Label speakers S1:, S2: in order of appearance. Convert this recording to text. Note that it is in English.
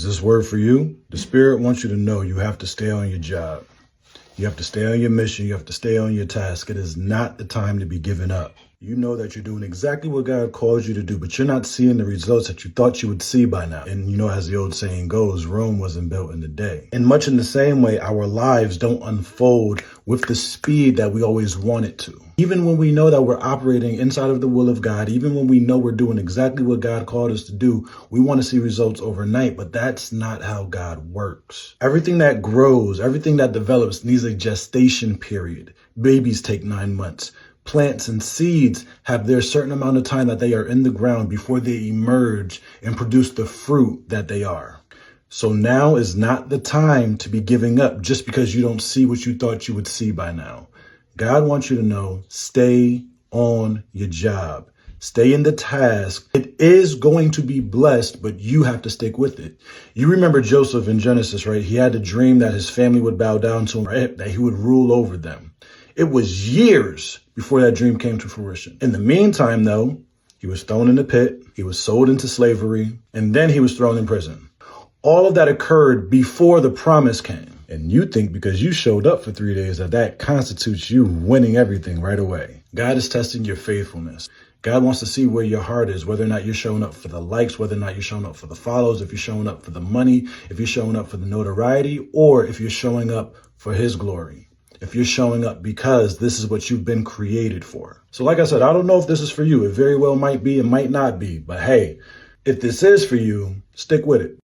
S1: Is this word for you? The Spirit wants you to know you have to stay on your job. You have to stay on your mission. You have to stay on your task. It is not the time to be giving up. You know that you're doing exactly what God calls you to do, but you're not seeing the results that you thought you would see by now. And you know, as the old saying goes, Rome wasn't built in a day. And much in the same way, our lives don't unfold with the speed that we always want it to. Even when we know that we're operating inside of the will of God, even when we know we're doing exactly what God called us to do, we want to see results overnight, but that's not how God works. Everything that grows, everything that develops needs a gestation period. Babies take 9 months. Plants and seeds have their certain amount of time that they are in the ground before they emerge and produce the fruit that they are. So now is not the time to be giving up just because you don't see what you thought you would see by now. God wants you to know, stay on your job. Stay in the task. It is going to be blessed, but you have to stick with it. You remember Joseph in Genesis, right? He had a dream that his family would bow down to him, right? That he would rule over them. It was years before that dream came to fruition. In the meantime, though, he was thrown in the pit, he was sold into slavery, and then he was thrown in prison. All of that occurred before the promise came. And you think because you showed up for 3 days that constitutes you winning everything right away. God is testing your faithfulness. God wants to see where your heart is, whether or not you're showing up for the likes, whether or not you're showing up for the follows, if you're showing up for the money, if you're showing up for the notoriety, or if you're showing up for his glory. If you're showing up because this is what you've been created for. So like I said, I don't know if this is for you. It very well might be, it might not be. But hey, if this is for you, stick with it.